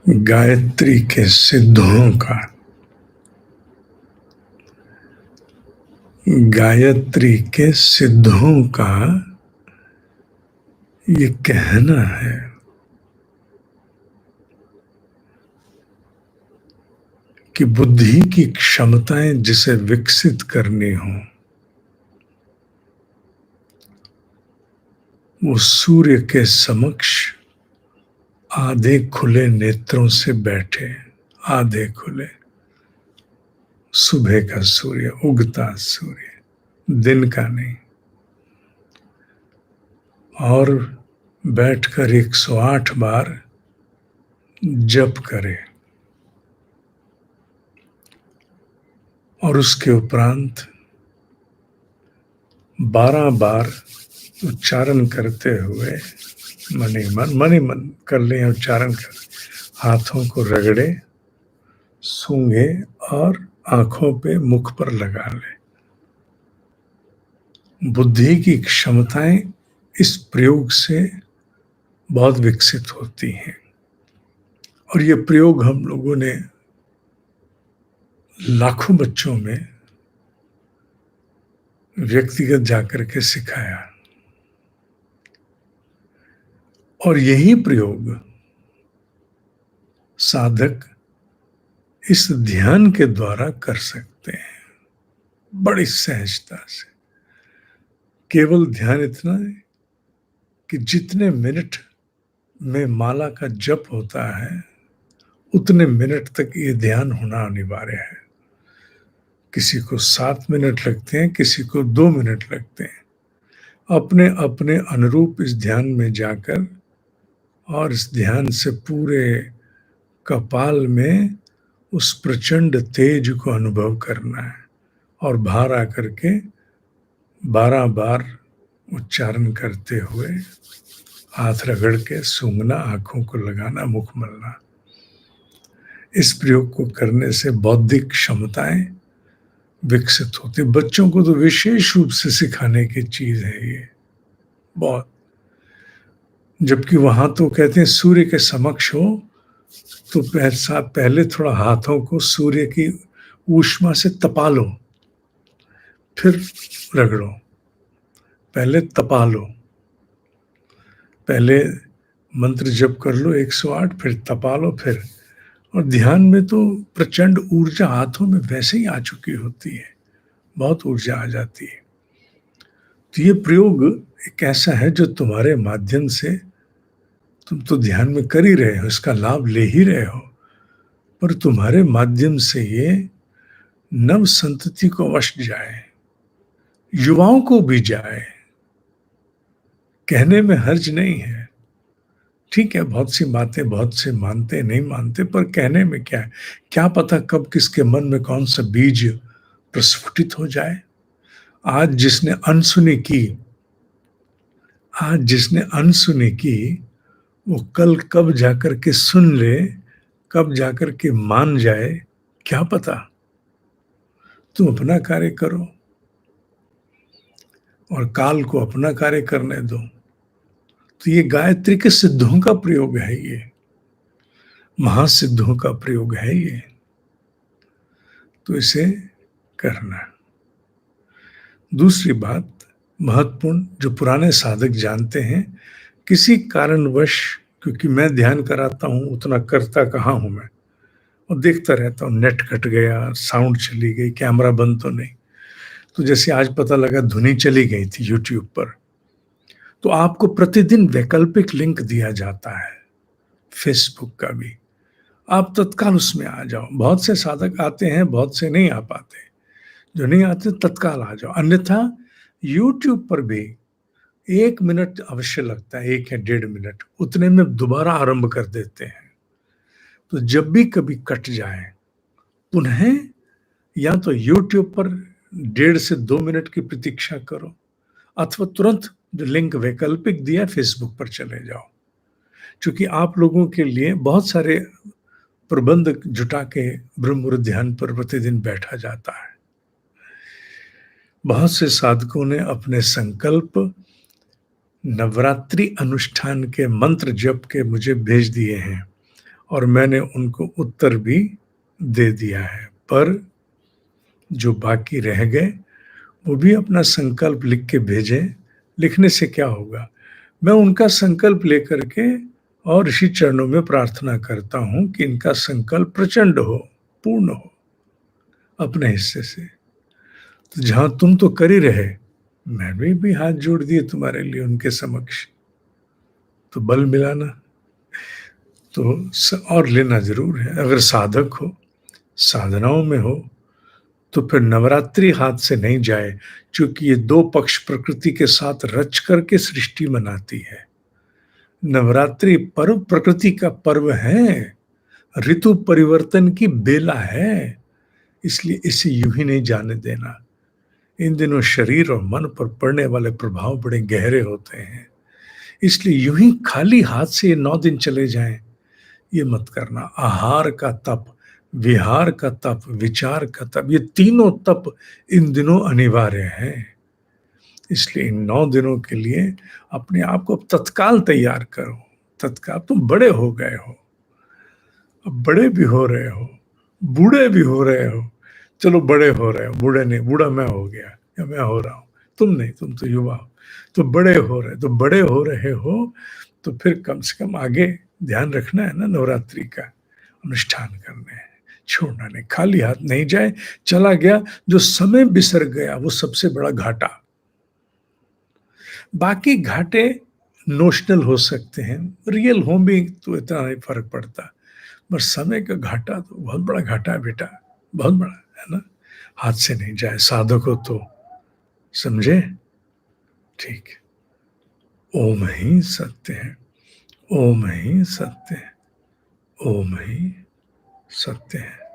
गायत्री के सिद्धों का गायत्री के सिद्धों का ये कहना है कि बुद्धि की क्षमताएं जिसे विकसित करनी हो वो सूर्य के समक्ष आधे खुले नेत्रों से बैठे, आधे खुले, सुबह का सूर्य, उगता सूर्य, दिन का नहीं, और बैठकर 108 बार जप करे और उसके उपरांत 12 बार उच्चारण करते हुए मन ही मन कर ले, उच्चारण कर, हाथों को रगड़े, सूंघे और आंखों पे, मुख पर लगा ले। बुद्धि की क्षमताएं इस प्रयोग से बहुत विकसित होती हैं और ये प्रयोग हम लोगों ने लाखों बच्चों में व्यक्तिगत जाकर के सिखाया और यही प्रयोग साधक इस ध्यान के द्वारा कर सकते हैं बड़ी सहजता से। केवल ध्यान इतना है कि जितने मिनट में माला का जप होता है उतने मिनट तक ये ध्यान होना अनिवार्य है। किसी को 7 मिनट लगते हैं, किसी को 2 मिनट लगते हैं। अपने अपने अनुरूप इस ध्यान में जाकर और इस ध्यान से पूरे कपाल में उस प्रचंड तेज को अनुभव करना है और बाहर आकर के 12 बार उच्चारण करते हुए हाथ रगड़ के सूंघना, आंखों को लगाना, मुख मलना। इस प्रयोग को करने से बौद्धिक क्षमताएं विकसित होती। बच्चों को तो विशेष रूप से सिखाने की चीज है ये बहुत। जबकि वहां तो कहते हैं सूर्य के समक्ष हो तो पहले थोड़ा हाथों को सूर्य की ऊष्मा से तपा लो, फिर रगड़ो। पहले तपा लो, पहले मंत्र जप कर लो 108, फिर तपा लो, फिर। और ध्यान में तो प्रचंड ऊर्जा हाथों में वैसे ही आ चुकी होती है, बहुत ऊर्जा आ जाती है। तो ये प्रयोग एक ऐसा है जो तुम्हारे माध्यम से, तुम तो ध्यान में कर ही रहे हो, इसका लाभ ले ही रहे हो, पर तुम्हारे माध्यम से ये नव संतति को अवश्य जाए, युवाओं को भी जाए। कहने में हर्ज नहीं है, ठीक है, बहुत सी बातें बहुत से मानते नहीं मानते, पर कहने में क्या है? क्या पता कब किसके मन में कौन सा बीज प्रस्फुटित हो जाए। आज जिसने अनसुनी की वो कल कब जाकर के सुन ले, कब जाकर के मान जाए, क्या पता। तुम अपना कार्य करो और काल को अपना कार्य करने दो। तो ये गायत्री के सिद्धों का प्रयोग है, ये महासिद्धों का प्रयोग है ये। तो इसे करना। दूसरी बात महत्वपूर्ण, जो पुराने साधक जानते हैं, किसी कारणवश, क्योंकि मैं ध्यान कराता हूं उतना करता कहाँ हूं मैं, और देखता रहता हूं, नेट कट गया, साउंड चली गई, कैमरा बंद तो नहीं। तो जैसे आज पता लगा धुनी चली गई थी यूट्यूब पर, तो आपको प्रतिदिन वैकल्पिक लिंक दिया जाता है, फेसबुक का भी। आप तत्काल उसमें आ जाओ। बहुत से साधक आते हैं, बहुत से नहीं आ पाते। जो नहीं आते तत्काल आ जाओ। अन्यथा यूट्यूब पर भी 1 मिनट अवश्य लगता है, 1 या 1.5 मिनट, उतने में दोबारा आरंभ कर देते हैं। तो जब भी कभी कट जाए, पुनः या तो यूट्यूब पर 1.5 से 2 मिनट की प्रतीक्षा करो, अथवा तुरंत जो लिंक वैकल्पिक दिया फेसबुक पर चले जाओ। क्योंकि आप लोगों के लिए बहुत सारे प्रबंध जुटा के ब्रह्म ध्यान पर प्रतिदिन बैठा जाता है। बहुत से साधकों ने अपने संकल्प नवरात्रि अनुष्ठान के मंत्र जप के मुझे भेज दिए हैं, और मैंने उनको उत्तर भी दे दिया है। पर जो बाकी रह गए वो भी अपना संकल्प लिख के भेजें। लिखने से क्या होगा, मैं उनका संकल्प लेकर के और ऋषि चरणों में प्रार्थना करता हूं कि इनका संकल्प प्रचंड हो, पूर्ण हो अपने हिस्से से। तो जहां तुम तो कर ही रहे, मैंने भी हाथ जोड़ दिए तुम्हारे लिए उनके समक्ष, तो बल मिला ना। तो और लेना जरूर है। अगर साधक हो, साधनाओं में हो, तो फिर नवरात्रि हाथ से नहीं जाए, क्योंकि ये दो पक्ष प्रकृति के साथ रच करके सृष्टि मनाती है। नवरात्रि पर्व प्रकृति का पर्व है, ऋतु परिवर्तन की बेला है, इसलिए इसे यूं ही नहीं जाने देना। इन दिनों शरीर और मन पर पड़ने वाले प्रभाव बड़े गहरे होते हैं, इसलिए यूं ही खाली हाथ से ये 9 दिन चले जाएं, ये मत करना। आहार का तप, विहार का तप, विचार का तप, ये तीनों तप इन दिनों अनिवार्य हैं। इसलिए इन 9 दिनों के लिए अपने आप को तत्काल तैयार करो। तत्काल, तुम बड़े हो गए हो, अब बड़े भी हो रहे हो, बूढ़े भी हो रहे हो। चलो बड़े हो रहे हो, बूढ़े नहीं, बूढ़ा मैं हो गया या मैं हो रहा हूं, तुम नहीं, तुम तो युवा हो। तो बड़े हो रहे, तो बड़े हो रहे हो, तो फिर कम से कम आगे ध्यान रखना है ना, नवरात्रि का अनुष्ठान करने हैं, छोड़ना नहीं, खाली हाथ नहीं जाए। चला गया जो समय बिसर गया, वो सबसे बड़ा घाटा। बाकी घाटे नोशनल हो सकते हैं, रियल हो भी तो इतना नहीं फर्क पड़ता, पर समय का घाटा तो बहुत बड़ा घाटा है बेटा, बहुत बड़ा है ना। हाथ से नहीं जाए, साधक हो तो समझे। ठीक है। ओम ही सत्य है, ओम ही सत्य है, ओम ही सत्य है।